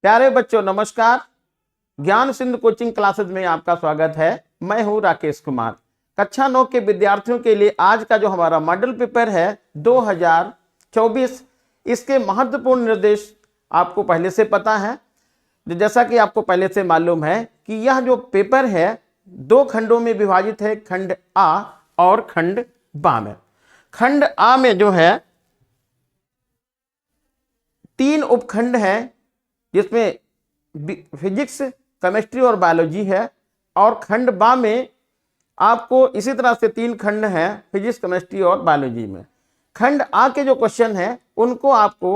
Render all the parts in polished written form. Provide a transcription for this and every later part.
प्यारे बच्चों नमस्कार। ज्ञान सिंधु कोचिंग क्लासेस में आपका स्वागत है। मैं हूं राकेश कुमार। कक्षा 9 के विद्यार्थियों के लिए आज का जो हमारा मॉडल पेपर है 2024, इसके महत्वपूर्ण निर्देश आपको पहले से पता है। जैसा कि आपको पहले से मालूम है कि यह जो पेपर है 2 खंडों में विभाजित है, खंड आ और खंड बा में। खंड आ में जो है 3 उपखंड हैं, जिसमें फिजिक्स, केमिस्ट्री और बायोलॉजी है। और खंड बा में आपको इसी तरह से 3 खंड हैं, फिजिक्स, केमिस्ट्री और बायोलॉजी में। खंड आ के जो क्वेश्चन हैं उनको आपको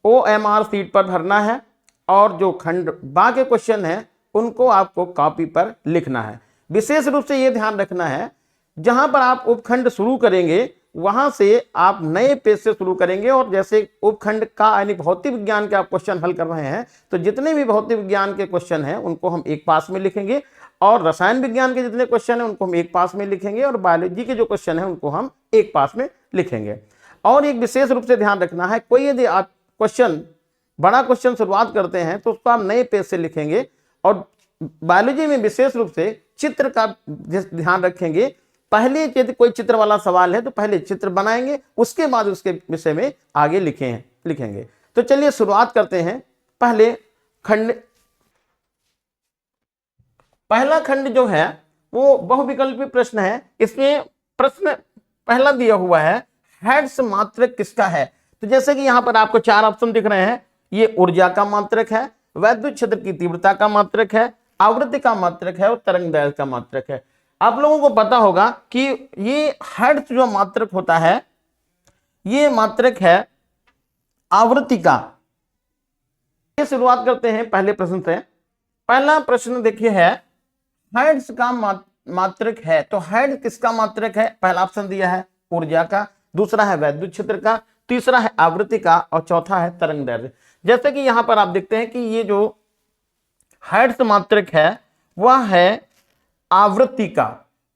OMR सीट पर भरना है और जो खंड बा के क्वेश्चन हैं उनको आपको कॉपी पर लिखना है। विशेष रूप से ये ध्यान रखना है, जहां पर आप उपखंड शुरू करेंगे वहां से आप नए पेज से शुरू करेंगे। और जैसे उपखंड का यानी भौतिक विज्ञान के आप क्वेश्चन हल कर रहे हैं तो जितने भी भौतिक विज्ञान के क्वेश्चन हैं उनको हम एक पास में लिखेंगे, और रसायन विज्ञान के जितने क्वेश्चन हैं उनको हम एक पास में लिखेंगे, और बायोलॉजी के जो क्वेश्चन हैं उनको हम एक पास में लिखेंगे। और एक विशेष रूप से ध्यान रखना है, कोई यदि आप क्वेश्चन बड़ा क्वेश्चन शुरुआत करते हैं तो उसको आप नए पेज से लिखेंगे। और बायोलॉजी में विशेष रूप से चित्र का ध्यान रखेंगे। पहले यदि कोई चित्र वाला सवाल है तो पहले चित्र बनाएंगे, उसके बाद उसके विषय में आगे लिखेंगे। तो चलिए शुरुआत करते हैं। पहला खंड जो है वो बहुविकल्पी प्रश्न है। इसमें प्रश्न पहला दिया हुआ है, हेर्ट्ज मात्रक किसका है। तो जैसे कि यहां पर आपको 4 ऑप्शन दिख रहे हैं, ये ऊर्जा का मात्रक है, वैद्युत क्षेत्र की तीव्रता का मात्रक है, आवृत्ति का मात्रक है और तरंग दैर्घ्य का मात्रक है। आप लोगों को पता होगा कि ये हेर्ट्ज जो मात्रक होता है ये मात्रक है आवृत्ति का। ये शुरुआत करते हैं पहले प्रश्न से। पहला प्रश्न देखिए है, हेर्ट्ज का मात्रक है। तो हेर्ट्ज किसका मात्रक है? पहला ऑप्शन दिया है ऊर्जा का, दूसरा है वैद्युत क्षेत्र का, तीसरा है आवृत्ति का और चौथा है तरंग दैर्घ्य। जैसे कि यहां पर आप देखते हैं कि ये जो हेर्ट्ज मात्रक है वह है आवृत्ति का,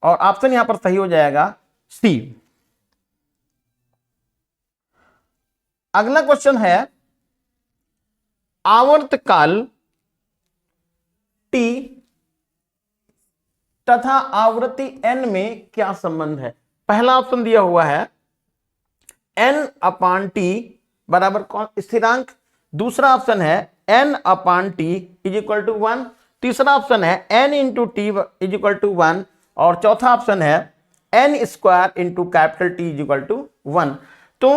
और ऑप्शन यहां पर सही हो जाएगा सी। अगला क्वेश्चन है, आवर्तकाल T तथा आवृत्ति N में क्या संबंध है? पहला ऑप्शन दिया हुआ है N/T बराबर कौन स्थिरांक, दूसरा ऑप्शन है N/T = 1, तीसरा ऑप्शन है N/T = 1 और चौथा ऑप्शन है N² × T = 1। तो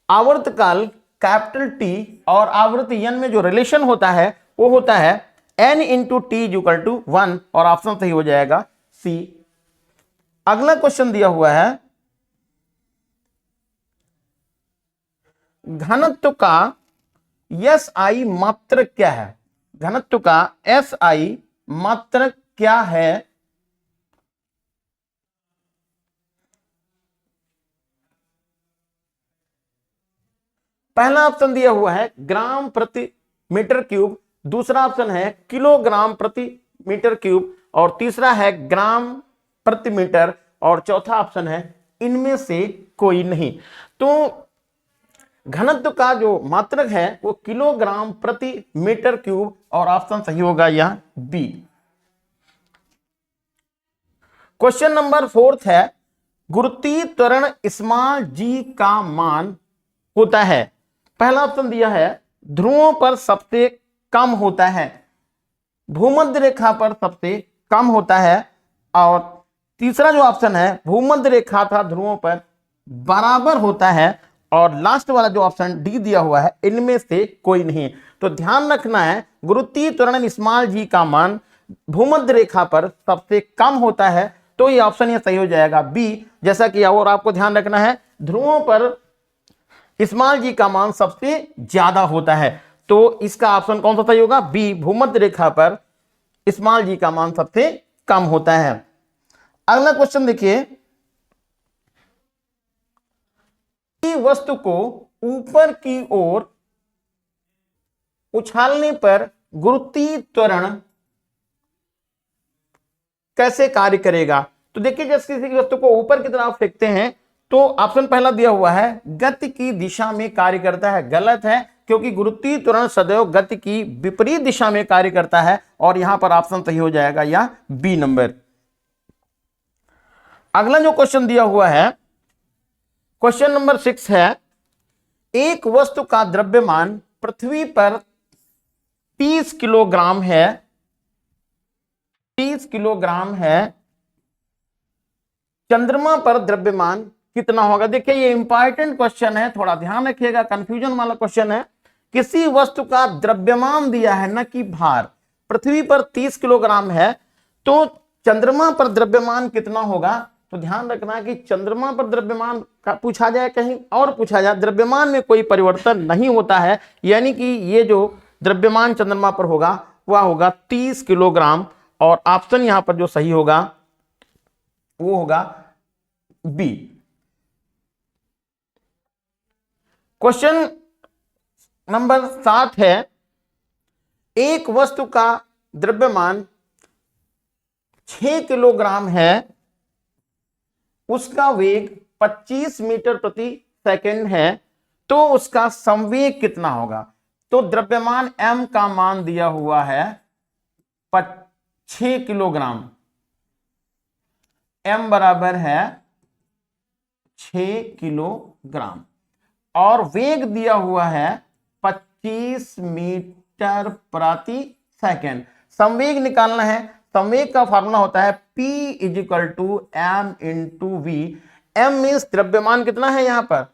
आवर्तकाल T और आवृत्ति N में जो रिलेशन होता है वो होता है N/T = 1 और ऑप्शन सही हो जाएगा सी। अगला क्वेश्चन दिया हुआ है, घनत्व का SI मात्रक क्या है? घनत्व का SI मात्रक क्या है? पहला ऑप्शन दिया हुआ है ग्राम प्रति मीटर क्यूब, दूसरा ऑप्शन है किलोग्राम प्रति मीटर क्यूब और तीसरा है ग्राम प्रति मीटर और चौथा ऑप्शन है इनमें से कोई नहीं। तो घनत्व का जो मात्रक है वो किलोग्राम प्रति मीटर क्यूब और ऑप्शन सही होगा यह बी। क्वेश्चन नंबर 4 है, गुरुत्वीय त्वरण g का मान होता है। पहला ऑप्शन दिया है ध्रुवों पर सबसे कम होता है, भूमध्य रेखा पर सबसे कम होता है और तीसरा जो ऑप्शन है भूमध्य रेखा था ध्रुवों पर बराबर होता है और लास्ट वाला जो ऑप्शन डी दिया हुआ है इनमें से कोई नहीं। तो ध्यान रखना है, गुरुत्वीय त्वरण g का मान भूमध्य रेखा पर सबसे कम होता है, तो ये ऑप्शन ये सही हो जाएगा बी। जैसा कि और आपको ध्यान रखना है ध्रुवों पर g का मान सबसे ज्यादा होता है, तो इसका ऑप्शन कौन सा सही होगा? बी, भूमध्य रेखा पर g का मान सबसे कम होता है। अगला क्वेश्चन देखिए, वस्तु को ऊपर की ओर उछालने पर गुरुत्वीय त्वरण कैसे कार्य करेगा? तो देखिए जैसे किसी वस्तु को ऊपर की तरफ फेंकते हैं तो ऑप्शन पहला दिया हुआ है गति की दिशा में कार्य करता है, गलत है क्योंकि गुरुत्वीय त्वरण सदैव गति की विपरीत दिशा में कार्य करता है, और यहां पर ऑप्शन सही हो जाएगा या बी नंबर। अगला जो क्वेश्चन दिया हुआ है, क्वेश्चन नंबर 6 है, एक वस्तु का द्रव्यमान पृथ्वी पर 30 किलोग्राम है, 30 किलोग्राम है, चंद्रमा पर द्रव्यमान कितना होगा? देखिए ये इंपॉर्टेंट क्वेश्चन है, थोड़ा ध्यान रखिएगा, कंफ्यूजन वाला क्वेश्चन है। किसी वस्तु का द्रव्यमान दिया है, न कि भार। पृथ्वी पर 30 किलोग्राम है, तो चंद्रमा पर द्रव्यमान कितना होगा? तो ध्यान रखना है कि चंद्रमा पर द्रव्यमान का पूछा जाए, कहीं और पूछा जाए, द्रव्यमान में कोई परिवर्तन नहीं होता है, यानी कि ये जो द्रव्यमान चंद्रमा पर होगा वह होगा 30 किलोग्राम, और ऑप्शन यहां पर जो सही होगा वो होगा बी। क्वेश्चन नंबर 7 है, एक वस्तु का द्रव्यमान 6 किलोग्राम है, उसका वेग 25 मीटर प्रति सेकंड है, तो उसका संवेग कितना होगा? तो द्रव्यमान m का मान दिया हुआ है 6 किलोग्राम, m बराबर है 6 किलोग्राम, और वेग दिया हुआ है 25 मीटर प्रति सेकंड। संवेग निकालना है, संवेग का फार्मूला होता है P = m × v। m means द्रव्यमान कितना है, यहां पर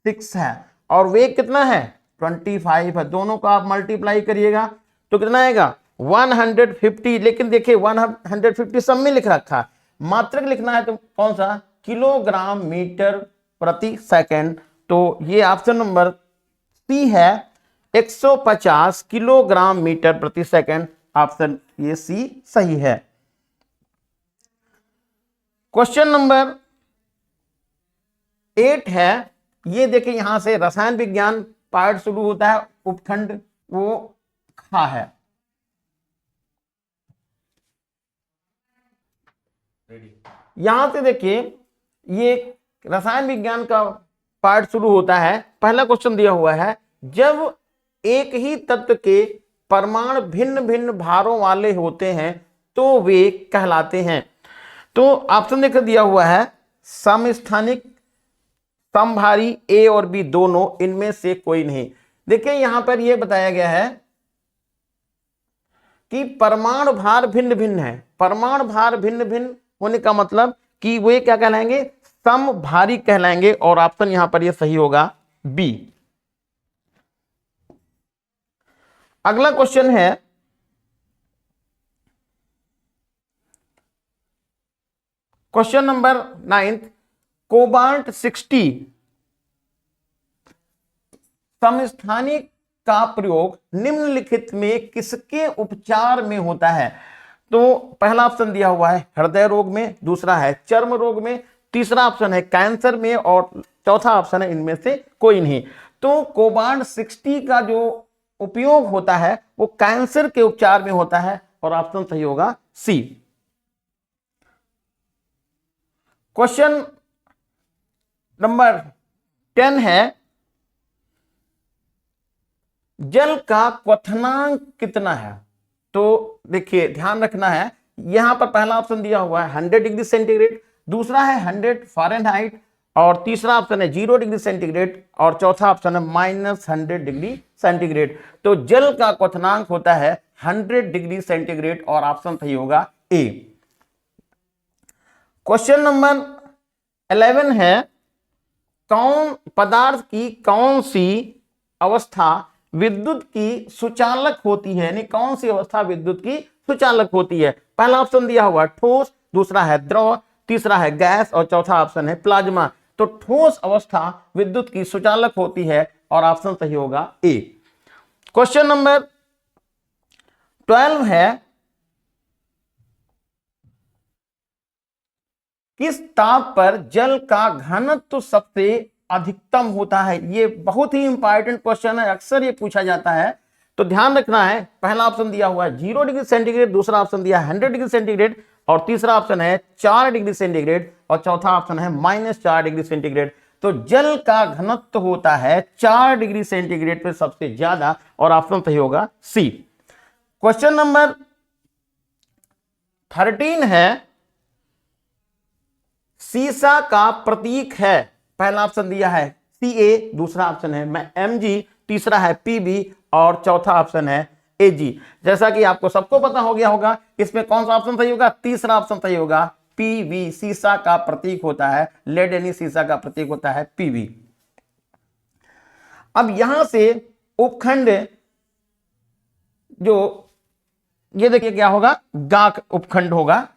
6 है, और वेग कितना है 25 है, दोनों को आप मल्टीप्लाई करिएगा तो कितना आएगा 150। लेकिन देखिए 150 सब में लिख रखा, मात्रक लिखना है तो कौन सा, किलोग्राम मीटर प्रति सेकंड। तो ये ऑप्शन नंबर सी है, 150 किलोग्राम मीटर प्रति सेकंड, ऑप्शन ये सी सही है। क्वेश्चन नंबर 8 है, ये देखिए यहां से रसायन विज्ञान पार्ट शुरू होता है, उपखंड वो खा है। यहां से देखिए ये रसायन विज्ञान का पार्ट शुरू होता है। पहला क्वेश्चन दिया हुआ है, जब एक ही तत्व के परमाणु भिन्न भिन्न भारों वाले होते हैं तो वे कहलाते हैं। तो ऑप्शन देखकर दिया हुआ है, समस्थानिक, समभारी, ए और बी दोनों, इनमें से कोई नहीं। देखिए यहां पर यह बताया गया है कि परमाणु भार भिन्न भिन्न है। परमाणु भार भिन्न भिन्न होने का मतलब कि वे क्या कहलाएंगे, समभारी कहलाएंगे, और ऑप्शन यहां पर यह सही होगा बी। अगला क्वेश्चन है, क्वेश्चन नंबर 9, कोबाल्ट 60 समस्थानिक का प्रयोग निम्नलिखित में किसके उपचार में होता है? तो पहला ऑप्शन दिया हुआ है हृदय रोग में, दूसरा है चर्म रोग में, तीसरा ऑप्शन है कैंसर में, और चौथा ऑप्शन है इनमें से कोई नहीं। तो कोबाल्ट 60 का जो उपयोग होता है वो कैंसर के उपचार में होता है, और ऑप्शन सही होगा सी। क्वेश्चन नंबर 10 है, जल का क्वथनांक कितना है? तो देखिए ध्यान रखना है, यहां पर पहला ऑप्शन दिया हुआ है 100 डिग्री सेंटीग्रेड, दूसरा है 100 फ़ारेनहाइट, और तीसरा ऑप्शन है 0 डिग्री सेंटीग्रेड, और चौथा ऑप्शन है -100 डिग्री सेंटीग्रेड। तो जल का क्वथनांक होता है 100 डिग्री सेंटीग्रेड, और ऑप्शन सही होगा ए। क्वेश्चन नंबर 11 है, कौन पदार्थ की कौन सी अवस्था विद्युत की सुचालक होती है, यानी कौन सी अवस्था विद्युत की सुचालक होती है? पहला ऑप्शन दिया हुआ ठोस, दूसरा है द्रव, तीसरा है गैस, और चौथा ऑप्शन है प्लाज्मा। तो ठोस अवस्था विद्युत की सुचालक होती है, और ऑप्शन सही होगा ए। क्वेश्चन नंबर 12 है, किस ताप पर जल का घनत्व सबसे अधिकतम होता है? ये बहुत ही इंपॉर्टेंट क्वेश्चन है, अक्सर ये पूछा जाता है, तो ध्यान रखना है। पहला ऑप्शन दिया हुआ है 0 डिग्री सेंटीग्रेड, दूसरा ऑप्शन दिया है 100 डिग्री सेंटीग्रेड, और तीसरा ऑप्शन है 4 डिग्री सेंटीग्रेड, और चौथा ऑप्शन है -4 डिग्री सेंटीग्रेड। तो जल का घनत्व होता है 4 डिग्री सेंटीग्रेड पे सबसे ज्यादा, और ऑप्शन सही होगा सी। क्वेश्चन नंबर 13 है, सीसा का प्रतीक है, पहला ऑप्शन दिया है Ca, दूसरा ऑप्शन है Mg, तीसरा है Pb और चौथा ऑप्शन है Ag। जैसा कि आपको सबको पता हो गया होगा, इसमें कौन सा ऑप्शन सही होगा, तीसरा ऑप्शन सही होगा Pb, सीसा का प्रतीक होता है, लेड यानी सीसा का प्रतीक होता है Pb। अब यहां से उपखंड, जो ये देखिए क्या होगा, गाक उपखंड होगा,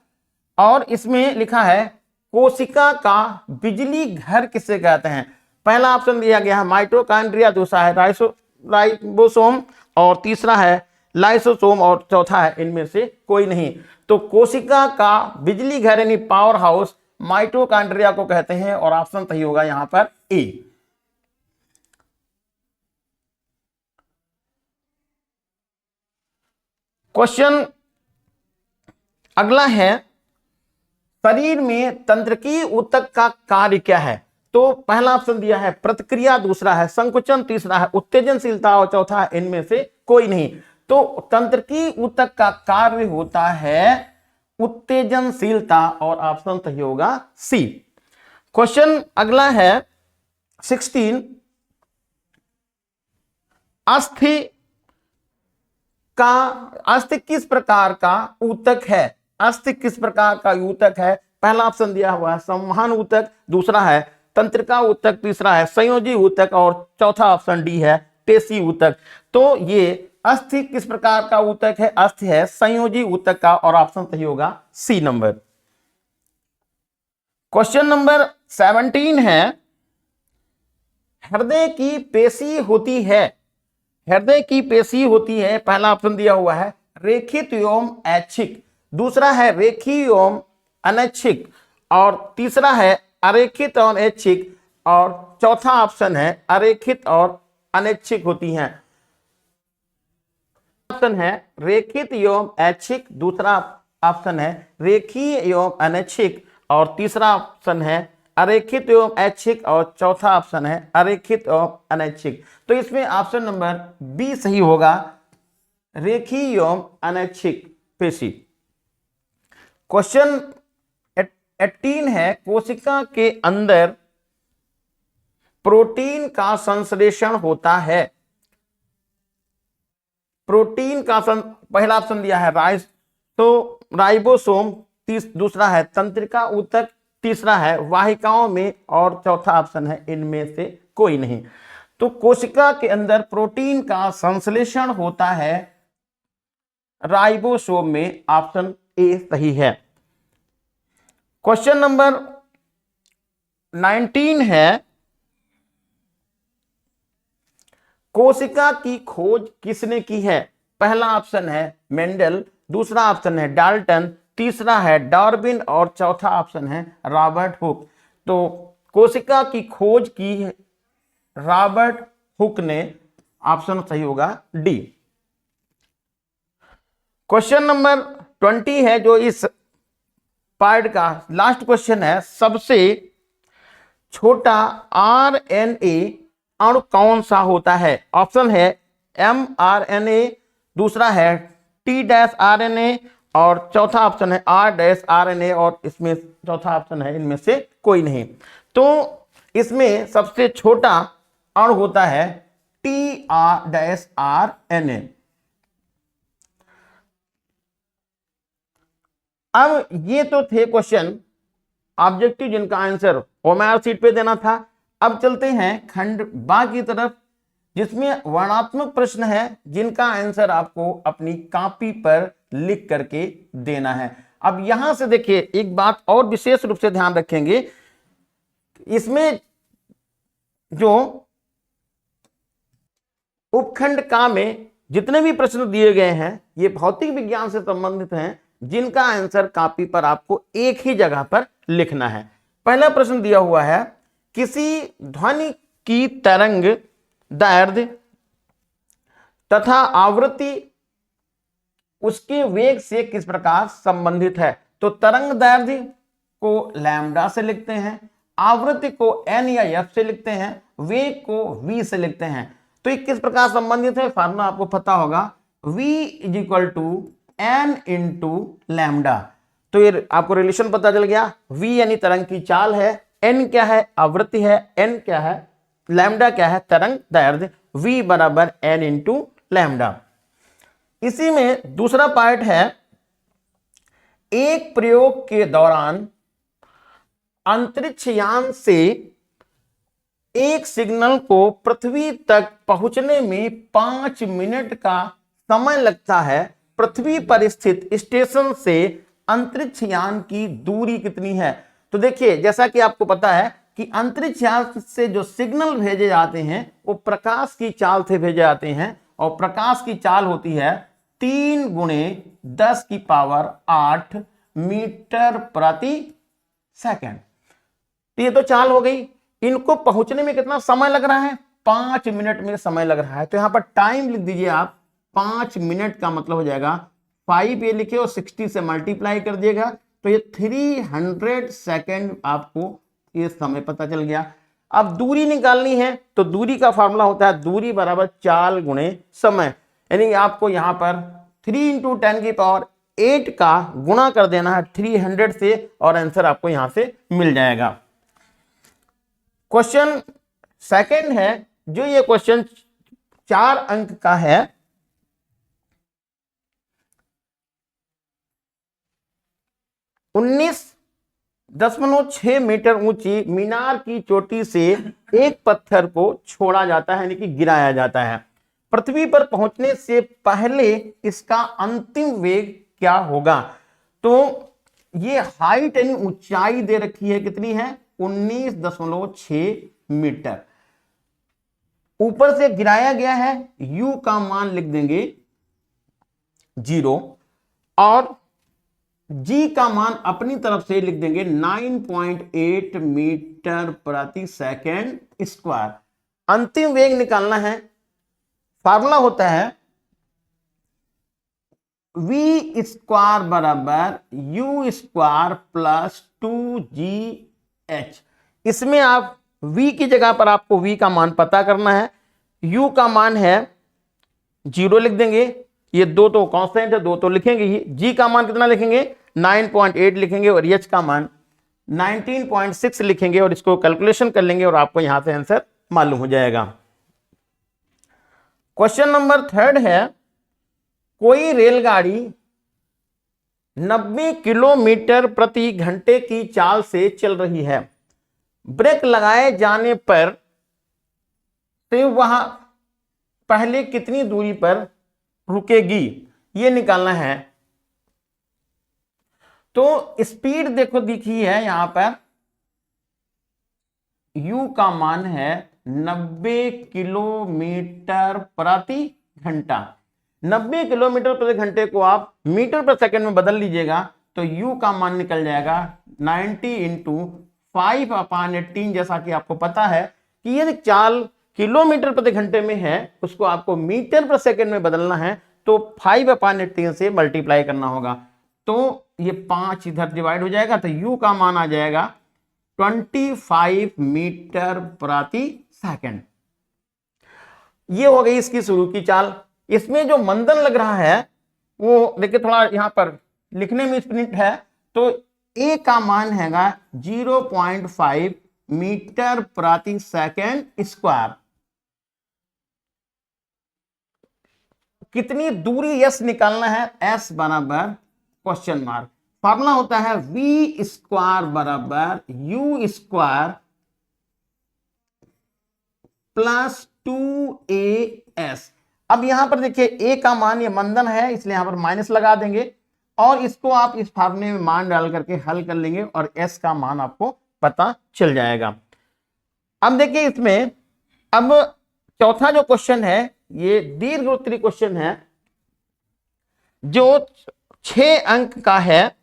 और इसमें लिखा है कोशिका का बिजली घर किसे कहते हैं। पहला ऑप्शन दिया गया है माइटोकॉन्ड्रिया, दूसरा है राइबोसोम और तीसरा है लाइसोसोम और चौथा है इनमें से कोई नहीं। तो कोशिका का बिजली घर यानी पावर हाउस माइटोकॉन्ड्रिया को कहते हैं, और ऑप्शन सही होगा यहां पर ए। क्वेश्चन अगला है, शरीर में तंत्रिकीय ऊतक का कार्य क्या है। तो पहला ऑप्शन दिया है प्रतिक्रिया, दूसरा है संकुचन, तीसरा है उत्तेजनशीलता और चौथा है इनमें से कोई नहीं। तो तंत्रिकीय ऊतक का कार्य होता है उत्तेजनशीलता, और ऑप्शन सही होगा सी। क्वेश्चन अगला है 16, अस्थि किस प्रकार का ऊतक है, अस्थि किस प्रकार का ऊतक है। पहला ऑप्शन दिया हुआ है संवहन ऊतक, दूसरा है तंत्रिका ऊतक, तीसरा है संयोजी ऊतक और चौथा ऑप्शन डी है पेशी ऊतक। तो ये अस्थि किस प्रकार का ऊतक है, अस्थि है संयोजी ऊतक का, और ऑप्शन सही होगा सी नंबर। क्वेश्चन नंबर 17 है, हृदय की पेशी होती है, हृदय की पेशी होती है, पहला ऑप्शन दिया हुआ है रेखित एवं ऐच्छिक, दूसरा है रेखीय एवं अनैच्छिक और तीसरा है अरेखित और ऐच्छिक, और चौथा ऑप्शन है अरेखित और अनैच्छिक होती हैं। ऑप्शन है रेखित एवं ऐच्छिक, दूसरा ऑप्शन है रेखीय एवं अनैच्छिक और तीसरा ऑप्शन है अरेखित एवं ऐच्छिक और चौथा ऑप्शन है अरेखित एवं अनैच्छिक। तो इसमें ऑप्शन नंबर बी सही होगा, रेखीय एवं अनैच्छिक पेशी। क्वेश्चन 18 है, कोशिका के अंदर प्रोटीन का संश्लेषण होता है, प्रोटीन का पहला ऑप्शन दिया है राइबोसोम, दूसरा है तंत्रिका ऊतक, तीसरा है वाहिकाओं में और चौथा ऑप्शन है इनमें से कोई नहीं। तो कोशिका के अंदर प्रोटीन का संश्लेषण होता है राइबोसोम में, ऑप्शन ए सही है। क्वेश्चन नंबर 19 है, कोशिका की खोज किसने की है। पहला ऑप्शन है मेंडल, दूसरा ऑप्शन है डाल्टन, तीसरा है डार्विन और चौथा ऑप्शन है रॉबर्ट हुक। तो कोशिका की खोज की रॉबर्ट हुक ने, ऑप्शन सही होगा डी। क्वेश्चन नंबर 20 है, जो इस पार्ट का लास्ट क्वेश्चन है, सबसे छोटा आरएनए अणु कौन सा होता है। ऑप्शन है mRNA, दूसरा है T-RNA और चौथा ऑप्शन है R-RNA, और इसमें चौथा ऑप्शन है इनमें से कोई नहीं। तो इसमें सबसे छोटा अणु होता है T-RNA। अब ये तो थे क्वेश्चन ऑब्जेक्टिव जिनका आंसर ओएमआर सीट पे देना था। अब चलते हैं खंड बा की तरफ, जिसमें वर्णात्मक प्रश्न है जिनका आंसर आपको अपनी कॉपी पर लिख करके देना है। अब यहां से देखिए, एक बात और विशेष रूप से ध्यान रखेंगे, इसमें जो उपखंड का में जितने भी प्रश्न दिए गए हैं ये भौतिक विज्ञान से संबंधित हैं, जिनका आंसर कॉपी पर आपको एक ही जगह पर लिखना है। पहला प्रश्न दिया हुआ है, किसी ध्वनि की तरंग दैर्ध्य तथा आवृत्ति उसके वेग से किस प्रकार संबंधित है। तो तरंग दैर्ध्य को लैम्डा से लिखते हैं आवृत्ति को n या f से लिखते हैं, वेग को v से लिखते हैं। तो ये किस प्रकार संबंधित है, फार्मूला आपको पता होगा, v is equal to n into lambda. तो ये आपको रिलेशन पता चल गया, v यानी तरंग की चाल है, n क्या है आवृत्ति है, n क्या है लैम्डा क्या है तरंग दैर्ध्य, v बराबर n इंटू लैम्डा। इसी में दूसरा पार्ट है, एक प्रयोग के दौरान अंतरिक्ष यान से एक सिग्नल को पृथ्वी तक पहुंचने में 5 मिनट का समय लगता है। पृथ्वी पर स्थित स्टेशन से अंतरिक्ष यान की दूरी कितनी है। तो देखिए, जैसा कि आपको पता है कि अंतरिक्ष यान से जो सिग्नल भेजे जाते हैं वो प्रकाश की चाल से भेजे जाते हैं, और प्रकाश की चाल होती है 3 × 10⁸ मीटर प्रति सेकंड। तो ये तो चाल हो गई। इनको पहुंचने में कितना समय लग रहा है, 5 मिनट में समय लग रहा है। तो यहां पर टाइम लिख दीजिए आप, 5 मिनट का मतलब हो जाएगा 5 ये लिखे और 60 से मल्टीप्लाई कर दिएगा, तो ये 300 सेकंड आपको ये समय पता चल गया। अब दूरी निकालनी है, तो दूरी का फॉर्मूला होता है दूरी बराबर चाल गुणे समय, यानी आपको यहां पर 3 × 10⁸ का गुणा कर देना है 300 से, और आंसर आपको यहां से मिल जाएगा। क्वेश्चन सेकंड है, जो ये क्वेश्चन 4 अंक का है। 19.6 मीटर ऊंची मीनार की चोटी से एक पत्थर को छोड़ा जाता है, यानी कि गिराया जाता है। पृथ्वी पर पहुंचने से पहले इसका अंतिम वेग क्या होगा। तो ये हाइट यानी ऊंचाई दे रखी है, कितनी है 19.6 मीटर। ऊपर से गिराया गया है, u का मान लिख देंगे 0, और g का मान अपनी तरफ से लिख देंगे 9.8 मीटर प्रति सेकंड स्क्वायर। अंतिम वेग निकालना है, फार्मूला होता है v स्क्वायर बराबर u स्क्वायर प्लस 2gh। इसमें आप v की जगह पर आपको v का मान पता करना है, u का मान है 0 लिख देंगे, ये 2 तो कांस्टेंट है 2 तो लिखेंगे ही, g का मान कितना लिखेंगे 9.8 लिखेंगे, और h का मान 19.6 लिखेंगे, और इसको कैलकुलेशन कर लेंगे और आपको यहां से आंसर मालूम हो जाएगा। क्वेश्चन नंबर 3 है, कोई रेलगाड़ी 90 किलोमीटर प्रति घंटे की चाल से चल रही है। ब्रेक लगाए जाने पर तो वह पहले कितनी दूरी पर रुकेगी, ये निकालना है। तो स्पीड देखो दिखी है यहां पर, u का मान है 90 किलोमीटर प्रति घंटा। 90 किलोमीटर प्रति घंटे को आप मीटर पर सेकंड में बदल लीजिएगा, तो u का मान निकल जाएगा 90 × 5/18। जैसा कि आपको पता है कि ये चाल किलोमीटर प्रति घंटे में है, उसको आपको मीटर पर सेकंड में बदलना है, तो 5/18 से मल्टीप्लाई करना होगा। तो ये 5 इधर डिवाइड हो जाएगा, तो u का मान आ जाएगा 25 मीटर प्रति सेकंड। ये हो गई इसकी शुरू की चाल। इसमें जो मंदन लग रहा है वो देखिए थोड़ा यहां पर लिखने में स्प्रिंट है, तो a का मान हैगा 0.5 मीटर प्रति सेकंड स्क्वायर। कितनी दूरी s निकालना है, s बराबर क्वेश्चन मार्क। फॉर्मूला होता है v स्क्वायर बराबर u स्क्वायर प्लस 2as। अब यहां पर देखिए a का मान ये मंदन है, इसलिए यहां पर माइनस लगा देंगे, और इसको आप इस फार्मूले में मान डाल करके हल कर लेंगे, और s का मान आपको पता चल जाएगा। अब देखिए इसमें अब चौथा जो क्वेश्चन है ये दीर्घ उत्तरी क्वेश्चन है, जो 6 अंक का है।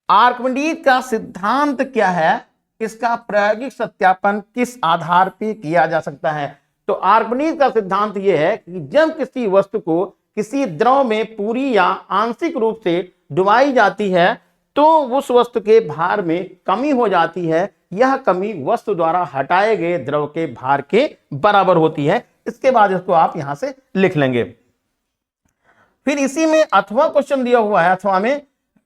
आर्किमिडीज का सिद्धांत क्या है, इसका प्रायोगिक सत्यापन किस आधार पर किया जा सकता है। तो आर्किमिडीज का सिद्धांत यह है कि जब किसी वस्तु को किसी द्रव में पूरी या आंशिक रूप से डुबाई जाती है, तो उस वस्तु के भार में कमी हो जाती है। यह कमी वस्तु द्वारा हटाए गए द्रव के भार के बराबर होती है। इसके बाद इसको आप यहां से लिख लेंगे। फिर इसी में अथवा क्वेश्चन दिया हुआ है। अथवा में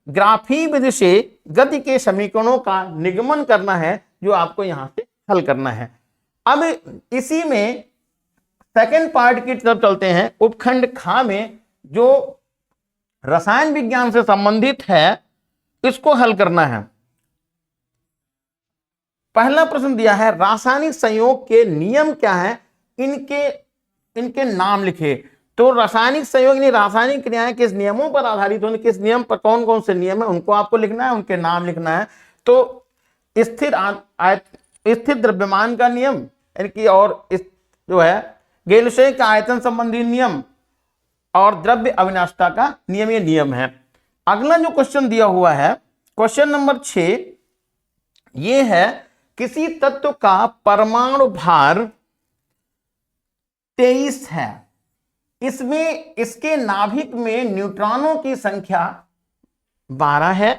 ग्राफी विधि से गति के समीकरणों का निगमन करना है, जो आपको यहां से हल करना है। अब इसी में सेकंड पार्ट की तरफ चलते हैं। उपखंड खा में जो रसायन विज्ञान से संबंधित है, इसको हल करना है। पहला प्रश्न दिया है, रासायनिक संयोग के नियम क्या है, इनके नाम लिखे। तो रासायनिक संयोग यानी रासायनिक क्रियाएं किस नियमों पर आधारित होंगी, किस नियम पर, कौन कौन से नियम है, उनको आपको लिखना है, उनके नाम लिखना है। तो स्थिर द्रव्यमान का नियम यानी कि, और इस जो है गेलुसे का आयतन संबंधी नियम और द्रव्य अविनाशिता का नियम, ये नियम है। अगला जो क्वेश्चन दिया हुआ है, क्वेश्चन नंबर 6, ये है किसी तत्व का परमाणु भार 23 है। इसमें इसके नाभिक में न्यूट्रॉनों की संख्या 12 है।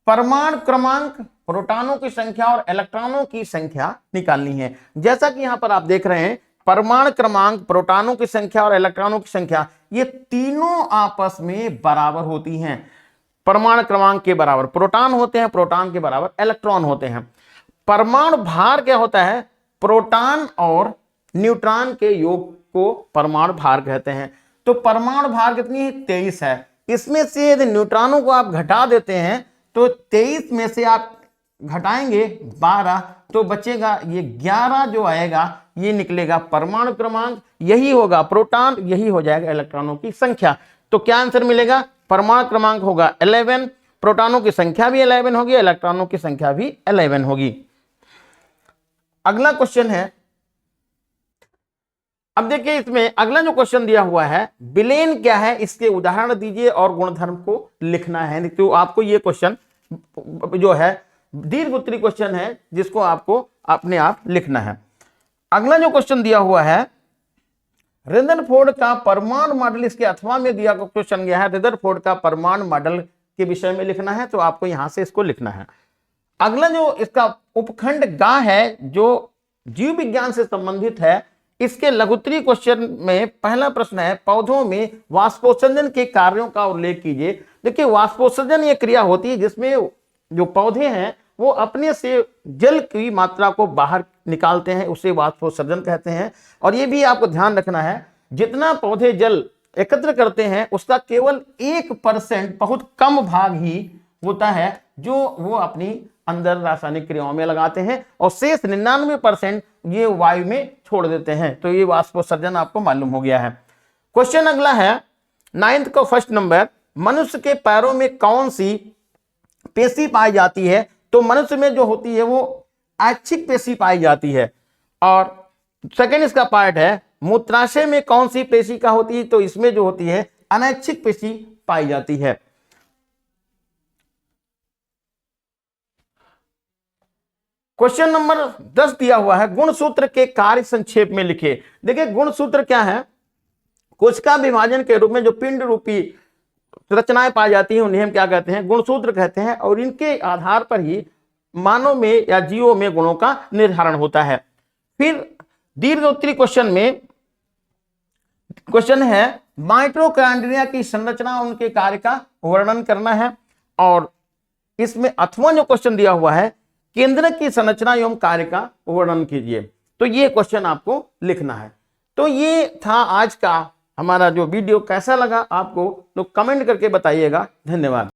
परमाणु क्रमांक, प्रोटॉनों की संख्या और इलेक्ट्रॉनों की संख्या निकालनी है। जैसा कि यहां पर आप देख रहे हैं, परमाणु क्रमांक, प्रोटॉनों की संख्या और इलेक्ट्रॉनों की संख्या, ये तीनों आपस में बराबर होती हैं। परमाणु क्रमांक के बराबर प्रोटॉन होते हैं, प्रोटॉन के बराबर इलेक्ट्रॉन होते हैं। परमाणु भार क्या होता है, प्रोटॉन और न्यूट्रॉन के योग को परमाणु भार कहते हैं। तो परमाणु भार कितनी है, 23 है। इसमें से यदि न्यूट्रॉनों को आप घटा देते हैं तो 23 में से आप घटाएंगे 12, तो बचेगा ये 11 जो आएगा, ये निकलेगा परमाणु क्रमांक, यही होगा प्रोटॉन, यही हो जाएगा इलेक्ट्रॉनों की संख्या। तो क्या आंसर मिलेगा, परमाणु क्रमांक होगा 11, प्रोटॉनों की संख्या भी 11 होगी, इलेक्ट्रॉनों की संख्या भी 11 होगी। अगला क्वेश्चन है, अब देखिए इसमें अगला जो क्वेश्चन दिया हुआ है, विलेन क्या है, इसके उदाहरण दीजिए और गुणधर्म को लिखना है। तो आपको ये क्वेश्चन जो है दीर्घ उत्तरी क्वेश्चन है, जिसको आपको अपने आप लिखना है। अगला जो क्वेश्चन दिया हुआ है, रदरफोर्ड का परमाणु मॉडल, इसके अथवा में दिया क्वेश्चन गया है, रदरफोर्ड का परमाणु मॉडल के विषय में लिखना है। तो आपको यहां से इसको लिखना है। अगला जो इसका उपखंड गा है, जो जीव विज्ञान से संबंधित है, इसके लघुत्तरी क्वेश्चन में पहला प्रश्न है, पौधों में वाष्पोत्सर्जन के कार्यों का उल्लेख कीजिए। देखिए वाष्पोत्सर्जन ये क्रिया होती है जिसमें जो पौधे हैं वो अपने से जल की मात्रा को बाहर निकालते हैं, उसे वाष्पोत्सर्जन कहते हैं। और ये भी आपको ध्यान रखना है, जितना पौधे जल एकत्र करते हैं उसका केवल 1% बहुत कम भाग ही होता है जो वो अपनी अंदर रासायनिक क्रियाओं में लगाते हैं, और शेष 99% ये वायु में छोड़ देते हैं। तो ये वाष्पोत्सर्जन आपको मालूम हो गया है। क्वेश्चन अगला है 9th का फर्स्ट नंबर, मनुष्य के पैरों में कौन सी पेशी पाई जाती है। तो मनुष्य में जो होती है वो ऐच्छिक पेशी पाई जाती है। और सेकंड इसका पार्ट है, मूत्राशय में कौन सी पेशी का होती है। तो इसमें जो होती है अनैच्छिक पेशी पाई जाती है। क्वेश्चन नंबर 10 दिया हुआ है, गुणसूत्र के कार्य संक्षेप में लिखे। देखिए गुणसूत्र क्या है, कोशिका विभाजन के रूप में जो पिंड रूपी रचनाएं पाई जाती हैं उन्हें हम क्या कहते हैं, गुणसूत्र कहते हैं। और इनके आधार पर ही मानव में या जीवों में गुणों का निर्धारण होता है। फिर दीर्घोत्तरी क्वेश्चन में क्वेश्चन है, माइटोकॉन्ड्रिया की संरचना उनके कार्य का वर्णन करना है। और इसमें अथवा जो क्वेश्चन दिया हुआ है, केंद्रक की संरचना एवं कार्य का वर्णन कीजिए। तो ये क्वेश्चन आपको लिखना है। तो ये था आज का हमारा जो वीडियो। कैसा लगा आपको तो कमेंट करके बताइएगा। धन्यवाद।